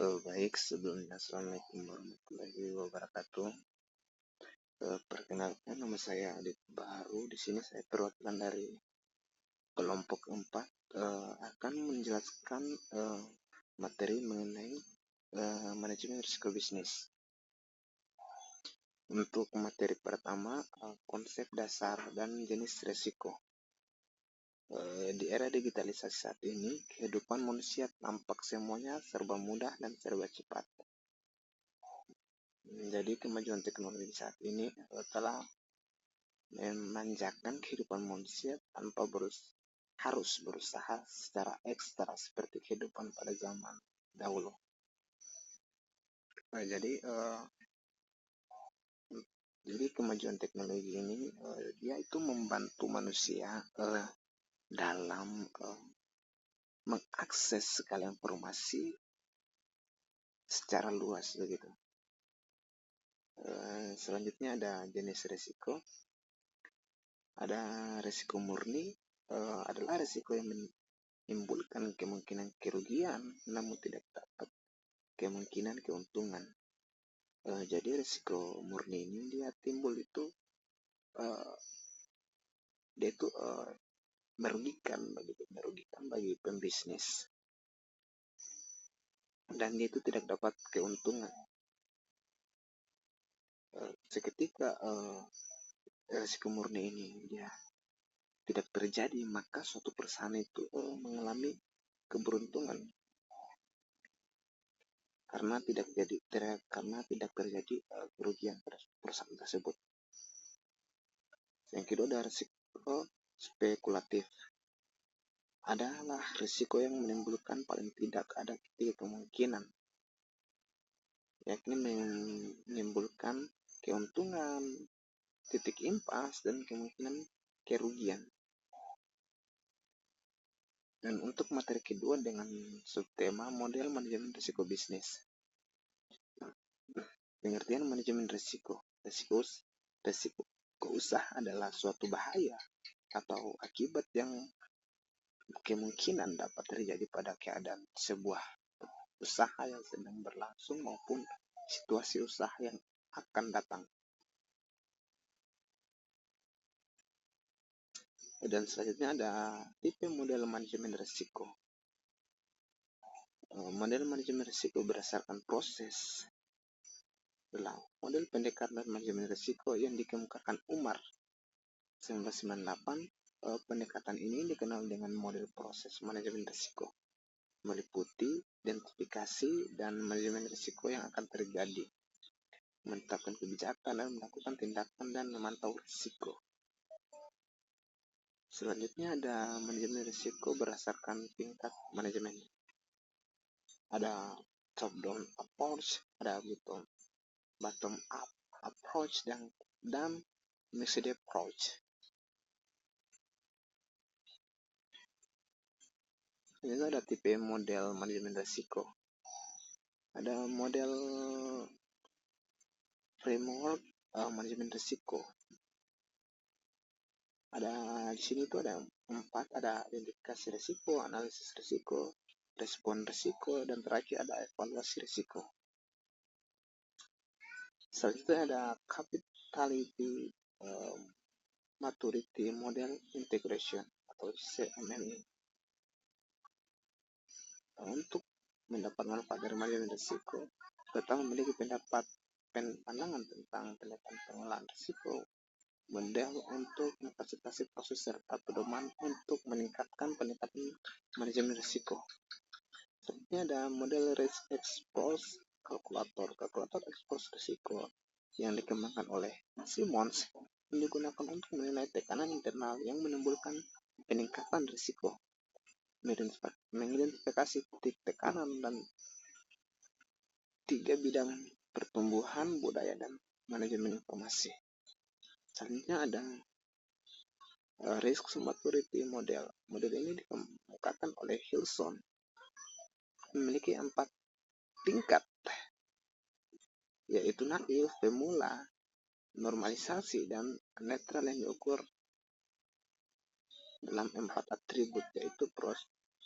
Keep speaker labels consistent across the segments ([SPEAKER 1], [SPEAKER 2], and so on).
[SPEAKER 1] Baik, sebelumnya Assalamualaikum warahmatullahi wabarakatuh. Perkenalkan, nama saya Adit Baharu. Di sini saya perwakilan dari kelompok 4 akan menjelaskan materi mengenai manajemen risiko bisnis. Untuk materi pertama, konsep dasar dan jenis risiko. Di era digitalisasi saat ini, kehidupan manusia tampak semuanya serba mudah dan serba cepat. Jadi kemajuan teknologi saat ini telah memanjakan kehidupan manusia tanpa harus berusaha secara ekstra seperti kehidupan pada zaman dahulu. Jadi kemajuan teknologi ini dia itu membantu manusia dalam mengakses segala informasi secara luas begitu. Selanjutnya ada jenis risiko. Ada risiko murni, adalah risiko yang menimbulkan kemungkinan kerugian namun tidak dapat kemungkinan keuntungan. Jadi risiko murni ini dia timbul itu dia itu merugikan bagi pembisnis, dan dia itu tidak dapat keuntungan. Seketika risiko murni ini dia tidak terjadi, maka suatu perusahaan itu mengalami keberuntungan karena tidak terjadi kerugian pada perusahaan tersebut. Yang kedua ada risiko spekulatif. Adalah risiko yang menimbulkan paling tidak ada 3 kemungkinan, yakni menimbulkan keuntungan, titik impas, dan kemungkinan kerugian. Dan untuk materi kedua dengan subtema model manajemen risiko bisnis. Pengertian manajemen risiko usaha adalah suatu bahaya atau akibat yang kemungkinan dapat terjadi pada keadaan sebuah usaha yang sedang berlangsung maupun situasi usaha yang akan datang. Dan selanjutnya ada tipe model manajemen risiko. Model manajemen risiko berdasarkan proses. Model pendekatan manajemen risiko yang dikemukakan Umar 1998, pendekatan ini dikenal dengan model proses manajemen risiko, meliputi identifikasi dan manajemen risiko yang akan terjadi, menetapkan kebijakan dan melakukan tindakan dan memantau risiko. Selanjutnya ada manajemen risiko berdasarkan tingkat manajemen. Ada top-down approach, ada bottom-up approach, dan mixed approach. Ini ada tipe model manajemen risiko. Ada model framework manajemen risiko. Di sini tuh ada 4, ada identifikasi risiko, analisis risiko, respon risiko, dan terakhir ada evaluasi risiko. Selanjutnya ada capability maturity model integration atau CMMI. Untuk mendapat manfaat dari manajemen risiko, pertama memiliki pandangan tentang pendekatan pengelolaan risiko, model untuk memfasilitasi proses serta pedoman untuk meningkatkan pendekatan manajemen risiko. Selanjutnya ada model risk exposure kalkulator ekspos risiko yang dikembangkan oleh Simmons yang digunakan untuk menilai tekanan internal yang menimbulkan peningkatan risiko, mengidentifikasi titik tekanan dan 3 bidang pertumbuhan, budaya, dan manajemen informasi. Selanjutnya ada risk maturity model. Model ini dikemukakan oleh Hilson, memiliki 4 tingkat, yaitu naif, pemula, normalisasi, dan netral yang diukur dalam 4 atribut, yaitu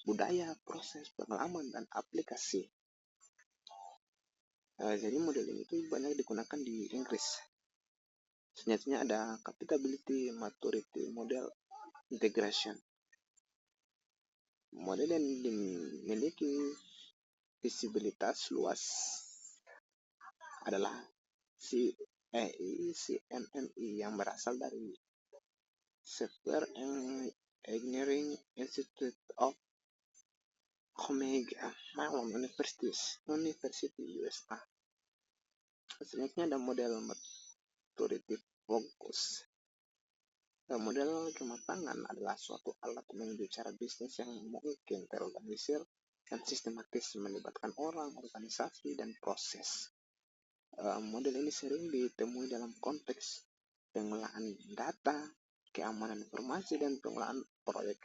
[SPEAKER 1] budaya, proses, pengalaman, dan aplikasi. Jadi model ini tuh banyak digunakan di Inggris. Selanjutnya ada capability maturity model integration. Model yang dimiliki visibilitas luas adalah CNNI yang berasal dari Software Engineering Institute of Omega, Malone University USA. Selanjutnya ada model maturity focus. Model kematangan adalah suatu alat menuju cara bisnis yang mungkin terorganisir dan sistematis melibatkan orang, organisasi, dan proses. Model ini sering ditemui dalam konteks pengolahan data, keamanan informasi, dan pengolahan proyek.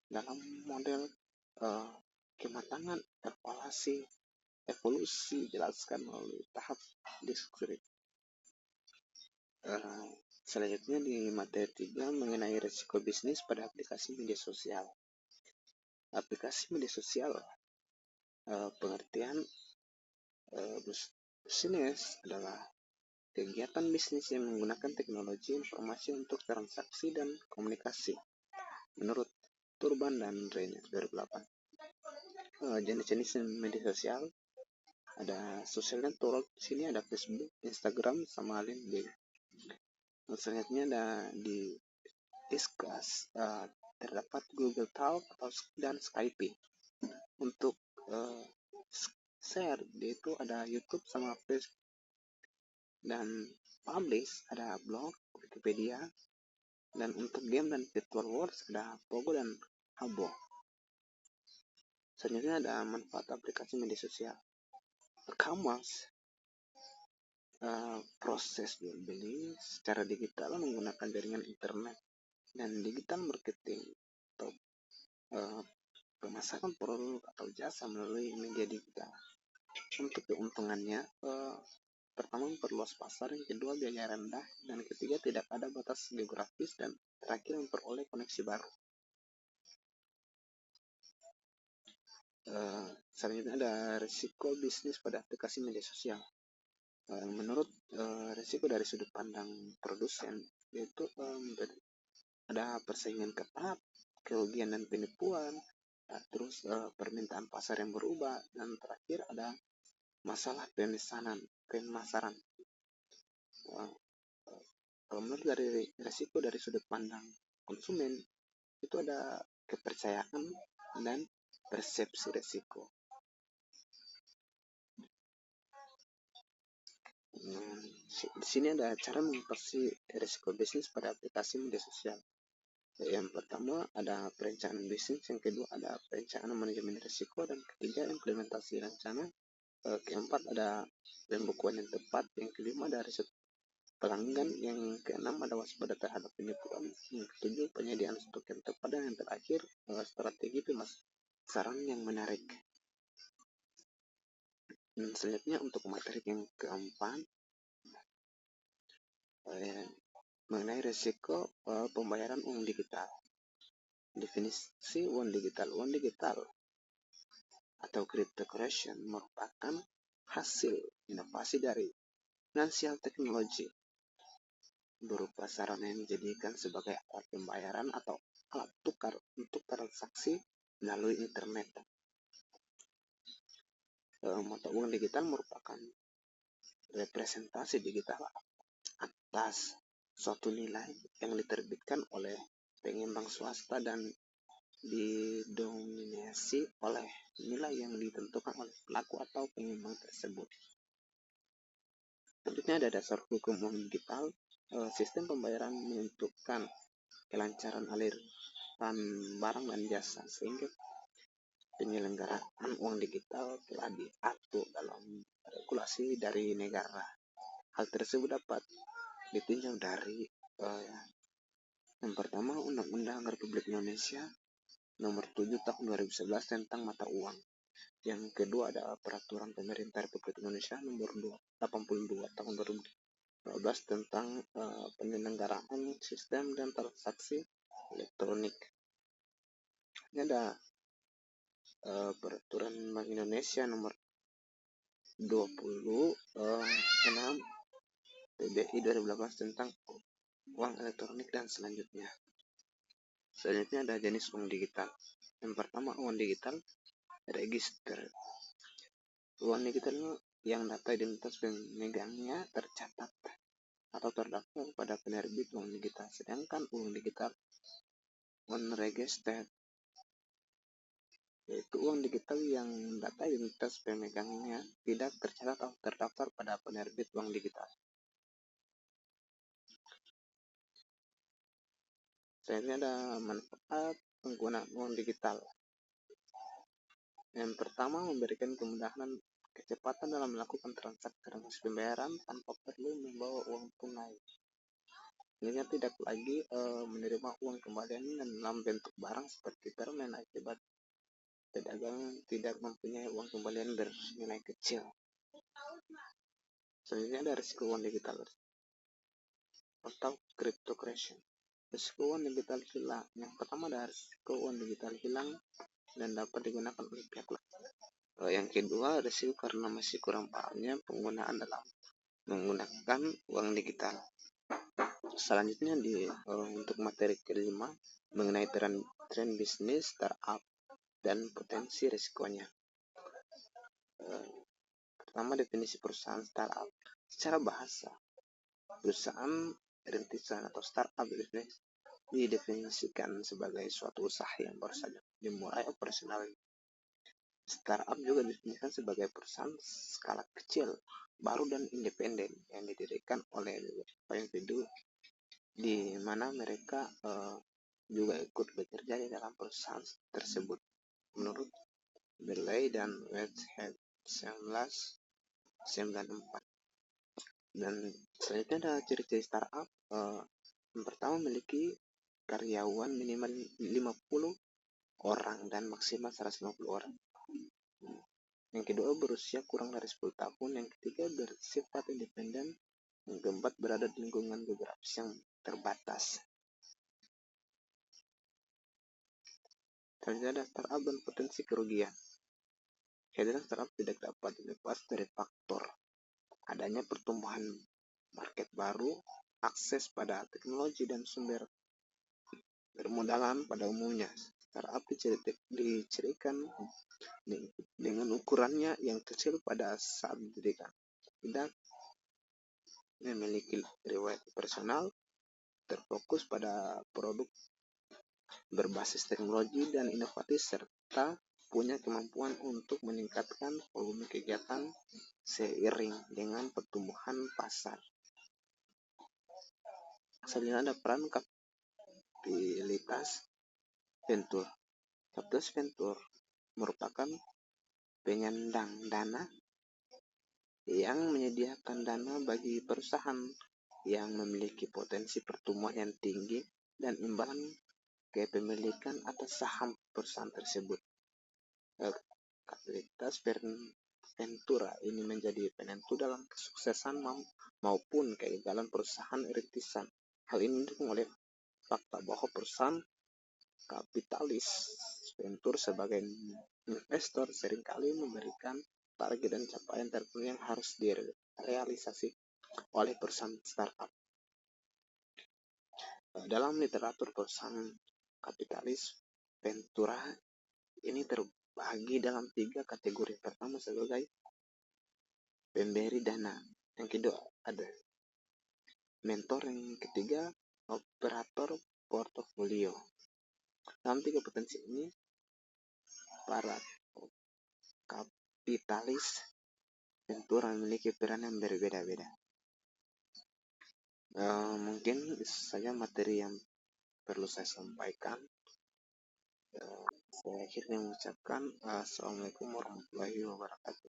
[SPEAKER 1] Dalam model kematangan evolusi jelaskan melalui tahap diskrit. Selanjutnya di materi 3 mengenai risiko bisnis pada aplikasi media sosial. Aplikasi media sosial, pengertian bisnis adalah kegiatan bisnis yang menggunakan teknologi informasi untuk transaksi dan komunikasi. Menurut Turban dan Reiner 2008. Jenis-jenis media sosial ada social network, di sini ada Facebook, Instagram, sama LinkedIn. Selanjutnya ada di Discuss, terdapat Google Talk dan Skype. Untuk share itu ada YouTube sama Facebook. Dan publish ada blog, Wikipedia. Dan untuk game dan virtual world ada Pogo dan Habbo. Selanjutnya ada manfaat aplikasi media sosial. E-commerce, proses jual beli secara digital menggunakan jaringan internet, dan digital marketing atau pemasaran produk atau jasa melalui media digital. Untuk keuntungannya, pertama memperluas pasar, yang kedua biaya rendah, dan ketiga tidak ada batas geografis, dan terakhir memperoleh koneksi baru. Selanjutnya ada risiko bisnis pada aplikasi media sosial. Menurut risiko dari sudut pandang produsen, yaitu ada persaingan ketat, kerugian dan penipuan, terus permintaan pasar yang berubah, dan terakhir ada masalah pemasaran. Kalau menurut dari risiko dari sudut pandang konsumen, itu ada kepercayaan dan persepsi risiko. Di sini ada cara mengatasi risiko bisnis pada aplikasi media sosial. Yang pertama ada perencanaan bisnis, yang kedua ada perencanaan manajemen risiko, dan ketiga implementasi rencana. Keempat ada pembukuan yang tepat, yang kelima ada riset pelanggan, yang keenam ada waspada terhadap penipuan, yang ketujuh penyediaan stok yang tepat, dan yang terakhir strategi pemasaran yang menarik. Selanjutnya untuk materi yang keempat mengenai risiko pembayaran uang digital. Definisi uang digital. Uang digital atau cryptocurrency merupakan hasil inovasi dari financial technology berupa sarana yang dijadikan sebagai alat pembayaran atau alat tukar untuk transaksi melalui internet. Mata uang digital merupakan representasi digital atas suatu nilai yang diterbitkan oleh pengembang swasta dan didominasi oleh nilai yang ditentukan oleh pelaku atau pengembang tersebut. Selanjutnya ada dasar hukum uang digital. Sistem pembayaran menentukan kelancaran aliran barang dan jasa, sehingga penyelenggaraan uang digital telah diatur dalam regulasi dari negara. Hal tersebut dapat ditinjau dari yang pertama Undang-Undang Republik Indonesia Nomor 7 Tahun 2011 tentang mata uang. Yang kedua ada Peraturan Pemerintah Republik Indonesia Nomor 82 Tahun 2012 tentang penyelenggaraan sistem dan transaksi elektronik. Ini ada Peraturan Bank Indonesia Nomor 26 PBI 2018 tentang uang elektronik dan selanjutnya. Selanjutnya ada jenis uang digital. Yang pertama, uang digital register. Uang digital yang data identitas pemegangnya tercatat atau terdaftar pada penerbit uang digital. Sedangkan uang digital unregistered, yaitu uang digital yang data identitas pemegangnya tidak tercatat atau terdaftar pada penerbit uang digital. Selanjutnya ada manfaat penggunaan uang digital. Yang pertama, memberikan kemudahan kecepatan dalam melakukan transaksi pembayaran tanpa perlu membawa uang tunai. Ini tidak lagi menerima uang kembalian dalam bentuk barang seperti permen akibat pedagang tidak mempunyai uang kembalian bernilai kecil. Selanjutnya ada risiko uang digital atau cryptocurrency. Risiko uang digital hilang. Yang pertama ada risiko uang digital hilang dan dapat digunakan oleh pihak lain. Yang kedua, risiko karena masih kurang pahamnya penggunaan dalam menggunakan uang digital. Selanjutnya untuk materi kelima mengenai tren bisnis startup dan potensi risikonya. Pertama, definisi perusahaan startup. Secara bahasa, perusahaan rintisan atau startup didefinisikan sebagai suatu usaha yang baru saja dimulai operasional. Startup juga didefinisikan sebagai perusahaan skala kecil, baru dan independen yang didirikan oleh beberapa individu di mana mereka juga ikut bekerja di dalam perusahaan tersebut. Menurut Berley dan Whitehead 1994. Dan selanjutnya ada ciri-ciri startup. Yang pertama, memiliki karyawan minimal 50 orang dan maksimal 150 orang. Yang kedua, berusia kurang dari 10 tahun. Yang ketiga, bersifat independen. Yang keempat, berada di lingkungan geografis yang terbatas. Selanjutnya ada startup dan potensi kerugian. Kehadiran startup tidak dapat dilepas dari faktor adanya pertumbuhan market baru, akses pada teknologi dan sumber permodalan pada umumnya. Startup dicirikan dengan ukurannya yang kecil pada saat didirikan, tidak memiliki riwayat personal, terfokus pada produk berbasis teknologi dan inovatif, serta punya kemampuan untuk meningkatkan volume kegiatan seiring dengan pertumbuhan pasar. Selanjutnya ada peran kapitalitas venture. Kapitalitas venture merupakan penyandang dana yang menyediakan dana bagi perusahaan yang memiliki potensi pertumbuhan yang tinggi dan imbalan kepemilikan atas saham perusahaan tersebut. Kapitalitas ventura ini menjadi penentu dalam kesuksesan maupun kegagalan perusahaan rintisan. Hal ini didukung oleh fakta bahwa perusahaan kapitalis venture sebagai investor seringkali memberikan target dan capaian tertentu yang harus direalisasi oleh perusahaan startup. Dalam literatur, perusahaan kapitalis ventura ini terbagi dalam 3 kategori. Pertama, sebagai pemberi dana. Yang kedua, ada mentor. Yang ketiga, operator portofolio. Dalam 3 potensi ini, para kapitalis ventura memiliki peran yang berbeda-beda. Mungkin itu saja materi yang perlu saya sampaikan. Saya akhirnya mengucapkan Assalamualaikum warahmatullahi wabarakatuh.